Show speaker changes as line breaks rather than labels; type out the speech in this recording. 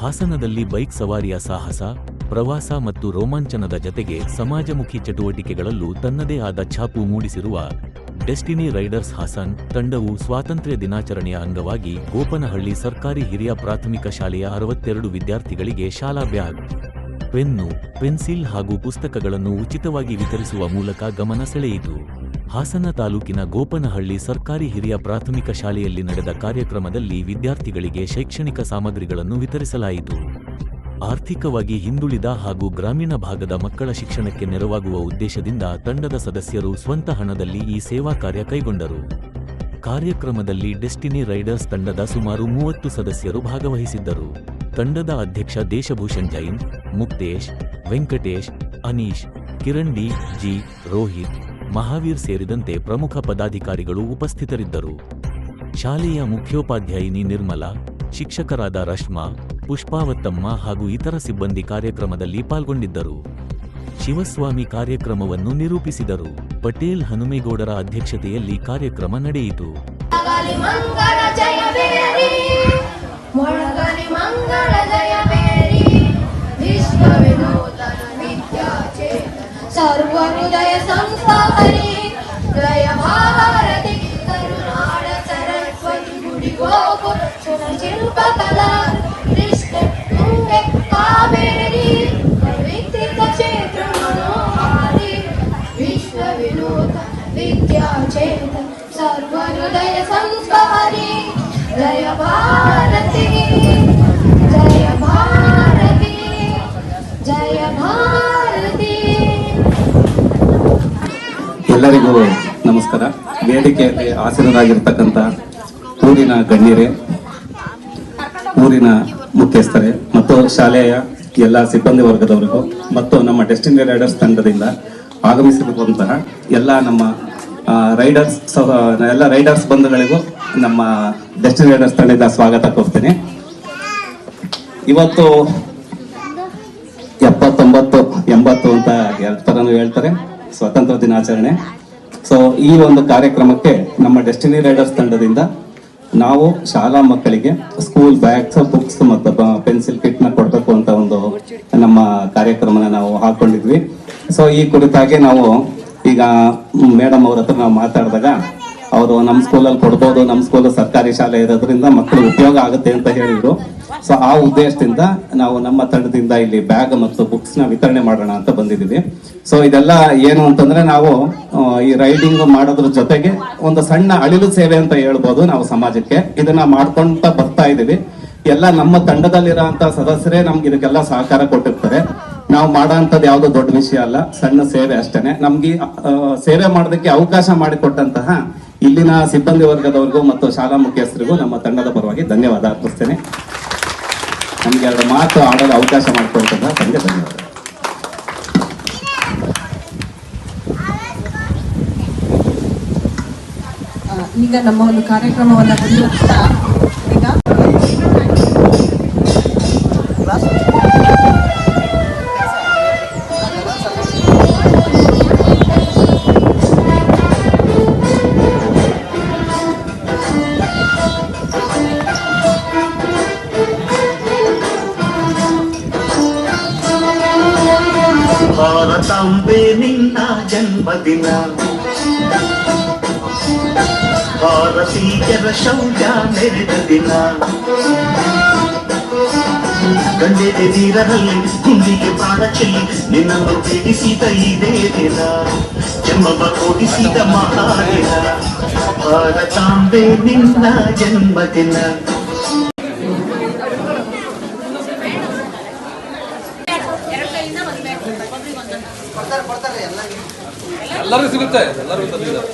ಹಾಸನದಲ್ಲಿ ಬೈಕ್ ಸವಾರಿಯ ಸಾಹಸ, ಪ್ರವಾಸ ಮತ್ತು ರೋಮಾಂಚನದ ಜತೆಗೆ ಸಮಾಜಮುಖಿ ಚಟುವಟಿಕೆಗಳಲ್ಲೂ ತನ್ನದೇ ಆದ ಛಾಪು ಮೂಡಿಸಿರುವ ಡೆಸ್ಟಿನಿ ರೈಡರ್ಸ್ ಹಾಸನ್ ತಂಡವು ಸ್ವಾತಂತ್ರ್ಯ ದಿನಾಚರಣೆಯ ಅಂಗವಾಗಿ ಗೋಪನಹಳ್ಳಿ ಸರ್ಕಾರಿ ಹಿರಿಯ ಪ್ರಾಥಮಿಕ ಶಾಲೆಯ 62 ವಿದ್ಯಾರ್ಥಿಗಳಿಗೆ ಶಾಲಾ ಬ್ಯಾಗ್, ಪೆನ್ನು, ಪೆನ್ಸಿಲ್ ಹಾಗೂ ಪುಸ್ತಕಗಳನ್ನು ಉಚಿತವಾಗಿ ವಿತರಿಸುವ ಮೂಲಕ ಗಮನ ಸೆಳೆಯಿತು. ಹಾಸನ ತಾಲೂಕಿನ ಗೋಪನಹಳ್ಳಿ ಸರ್ಕಾರಿ ಹಿರಿಯ ಪ್ರಾಥಮಿಕ ಶಾಲೆಯಲ್ಲಿ ನಡೆದ ಕಾರ್ಯಕ್ರಮದಲ್ಲಿ ವಿದ್ಯಾರ್ಥಿಗಳಿಗೆ ಶೈಕ್ಷಣಿಕ ಸಾಮಗ್ರಿಗಳನ್ನು ವಿತರಿಸಲಾಯಿತು. ಆರ್ಥಿಕವಾಗಿ ಹಿಂದುಳಿದ ಹಾಗೂ ಗ್ರಾಮೀಣ ಭಾಗದ ಮಕ್ಕಳ ಶಿಕ್ಷಣಕ್ಕೆ ನೆರವಾಗುವ ಉದ್ದೇಶದಿಂದ ತಂಡದ ಸದಸ್ಯರು ಸ್ವಂತ ಹಣದಲ್ಲಿ ಈ ಸೇವಾ ಕಾರ್ಯ ಕೈಗೊಂಡರು. ಕಾರ್ಯಕ್ರಮದಲ್ಲಿ ಡೆಸ್ಟಿನಿ ರೈಡರ್ಸ್ ತಂಡದ ಸುಮಾರು 30 ಸದಸ್ಯರು ಭಾಗವಹಿಸಿದ್ದರು. ತಂಡದ ಅಧ್ಯಕ್ಷ ದೇಶಭೂಷಣ್ ಜೈನ್, ಮುಕ್ತೇಶ್, ವೆಂಕಟೇಶ್, ಅನೀಶ್, ಕಿರಣ್ ಡಿ, ಜಿ, ರೋಹಿತ್, ಮಹಾವೀರ್ ಸೇರಿದಂತೆ ಪ್ರಮುಖ ಪದಾಧಿಕಾರಿಗಳು ಉಪಸ್ಥಿತರಿದ್ದರು. ಶಾಲೆಯ ಮುಖ್ಯೋಪಾಧ್ಯಾಯಿನಿ ನಿರ್ಮಲಾ, ಶಿಕ್ಷಕರಾದ ರಶ್ಮಾ, ಪುಷ್ಪಾವತ್ತಮ್ಮ ಹಾಗೂ ಇತರ ಸಿಬ್ಬಂದಿ ಕಾರ್ಯಕ್ರಮದಲ್ಲಿ ಪಾಲ್ಗೊಂಡಿದ್ದರು. ಶಿವಸ್ವಾಮಿ ಕಾರ್ಯಕ್ರಮವನ್ನು ನಿರೂಪಿಸಿದರು. ಪಟೇಲ್ ಹನುಮೇಗೌಡರ ಅಧ್ಯಕ್ಷತೆಯಲ್ಲಿ ಕಾರ್ಯಕ್ರಮ ನಡೆಯಿತು.
ಸರ್ವಹೃದಯ ಸಂಸ್ಥಾಪನೆ ಜಯ ಭಾರತಿ ಕರುನಾಡ ಸರಸ್ವತಿ ಗುಡಿ ಗೋಕುಲ ಶಿಲ್ಪಕಲಾ ಕೃಷ್ಣ ತುಂಗೆ ಕಾವೇರಿ ಪವಿತ್ರ ಕ್ಷೇತ್ರ ಮನೋಹಾರಿ ವಿಶ್ವ ವಿನೂತ ವಿದ್ಯಾಚೇತ ಸರ್ವಹೃದಯ ಸಂಸ್ಥಾಪನೆ ಜಯ ಭಾರತಿ ಜಯ ಭಾರತಿ ಜಯ ಭಾರತಿ.
ಎಲ್ಲರಿಗೂ ನಮಸ್ಕಾರ. ವೇದಿಕೆಯಲ್ಲಿ ಆಸೀನರಾಗಿರ್ತಕ್ಕಂಥ ಊರಿನ ಗಣ್ಯರೇ, ಊರಿನ ಮುಖ್ಯಸ್ಥರೇ ಮತ್ತು ಶಾಲೆಯ ಎಲ್ಲ ಸಿಬ್ಬಂದಿ ವರ್ಗದವರಿಗೂ ಮತ್ತು ನಮ್ಮ ಡೆಸ್ಟಿನಿ ರೈಡರ್ಸ್ ತಂಡದಿಂದ ಆಗಮಿಸಿರುವಂತಹ ಎಲ್ಲ ನಮ್ಮ ರೈಡರ್ಸ್ ಬಂಧುಗಳಿಗೂ ನಮ್ಮ ಡೆಸ್ಟಿನಿ ರೈಡರ್ಸ್ ತಂಡದಿಂದ ಸ್ವಾಗತ ಕೋರ್ತೀನಿ. ಇವತ್ತು 79, 80 ಅಂತ ಎಲ್ಲರೂ ಹೇಳ್ತಾರೆ ಸ್ವಾತಂತ್ರ್ಯ ದಿನಾಚರಣೆ. ಸೊ ಈ ಒಂದು ಕಾರ್ಯಕ್ರಮಕ್ಕೆ ನಮ್ಮ ಡೆಸ್ಟಿನಿ ರೈಡರ್ಸ್ ತಂಡದಿಂದ ನಾವು ಶಾಲಾ ಮಕ್ಕಳಿಗೆ ಸ್ಕೂಲ್ ಬ್ಯಾಗ್ಸ್, ಬುಕ್ಸ್ ಮತ್ತು ಪೆನ್ಸಿಲ್ ಕಿಟ್ ನ ಕೊಡಬೇಕು ಅಂತ ಒಂದು ನಮ್ಮ ಕಾರ್ಯಕ್ರಮನ ನಾವು ಹಾಕೊಂಡಿದ್ವಿ. ಸೊ ಈ ಕುರಿತಾಗಿ ನಾವು ಈಗ ಮೇಡಮ್ ಅವ್ರ ಹತ್ರ ನಾವು ಮಾತಾಡಿದಾಗ ಅವರು ನಮ್ಮ ಸ್ಕೂಲಲ್ಲಿ ಕೊಡ್ಬೋದು, ನಮ್ಮ ಸ್ಕೂಲ್ ಸರ್ಕಾರಿ ಶಾಲೆ ಇರೋದ್ರಿಂದ ಮಕ್ಕಳು ಉಪಯೋಗ ಆಗುತ್ತೆ ಅಂತ ಹೇಳಿದ್ರು. ಸೊ ಆ ಉದ್ದೇಶದಿಂದ ನಾವು ನಮ್ಮ ತಂಡದಿಂದ ಇಲ್ಲಿ ಬ್ಯಾಗ್ ಮತ್ತು ಬುಕ್ಸ್ ನ ವಿತರಣೆ ಮಾಡೋಣ ಅಂತ ಬಂದಿದ್ದೀವಿ. ಸೊ ಇದೆಲ್ಲ ಏನು ಅಂತಂದ್ರೆ ನಾವು ಈ ರೈಡಿಂಗ್ ಮಾಡೋದ್ರ ಜೊತೆಗೆ ಒಂದು ಸಣ್ಣ ಅಳಿಲು ಸೇವೆ ಅಂತ ಹೇಳ್ಬೋದು. ನಾವು ಸಮಾಜಕ್ಕೆ ಇದನ್ನ ಮಾಡ್ಕೊಂತ ಬರ್ತಾ ಇದೀವಿ. ಎಲ್ಲ ನಮ್ಮ ತಂಡದಲ್ಲಿರೋಂತ ಸದಸ್ಯರೇ ನಮ್ಗೆ ಇದಕ್ಕೆಲ್ಲ ಸಹಕಾರ ಕೊಟ್ಟಿರ್ತಾರೆ. ನಾವು ಮಾಡೋಂಥದ್ದು ಯಾವ್ದು ದೊಡ್ಡ ವಿಷಯ ಅಲ್ಲ, ಸಣ್ಣ ಸೇವೆ ಅಷ್ಟೇನೆ. ನಮ್ಗೆ ಸೇವೆ ಮಾಡೋದಕ್ಕೆ ಅವಕಾಶ ಮಾಡಿಕೊಟ್ಟಂತಹ ಇಲ್ಲಿನ ಸಿಬ್ಬಂದಿ ವರ್ಗದವರಿಗೂ ಮತ್ತು ಶಾಲಾ ಮುಖ್ಯಸ್ಥರಿಗೂ ನಮ್ಮ ತಂಡದ ಪರವಾಗಿ ಧನ್ಯವಾದ ಅರ್ಪಿಸ್ತೇನೆ. ನಮ್ಗೆ 2 ಮಾತು ಆಡಲು ಅವಕಾಶ ಮಾಡಿಕೊಟ್ಟಂತ ತಮಗೆ ಧನ್ಯವಾದ.
ಈಗ ನಮ್ಮ ಒಂದು ಕಾರ್ಯಕ್ರಮವನ್ನು ಮುಂದುವರಿಸ್ತಾ ಈಗ
ಭಾರತಾಂಬೆ ನಿನ್ನ ಜನ್ಮದಿನ, ಭಾರತೀಯರ ಶೌರ್ಯ ಮೆರೆದ ದಿನ, ಗಂಡೆದೆ ನೀರರಲ್ಲಿ ಗುಂಡಿಗೆ ಪ್ರಾಣ ಚೆಲ್ಲಿ ನಿನ್ನನ್ನು ಪೀಡಿಸಿದ ಇದೇ ದಿನ, ಜನ್ಮವ ಕೊಡಿಸಿದ ಮಹಾದಿನ, ಭಾರತಾಂಬೆ ನಿನ್ನ ಜನ್ಮದಿನ.
ಎಲ್ಲರಿಗೂ ಸಿಗುತ್ತೆ, ಎಲ್ಲರಿಗೂ ತಂದಿದ್ದಾರೆ.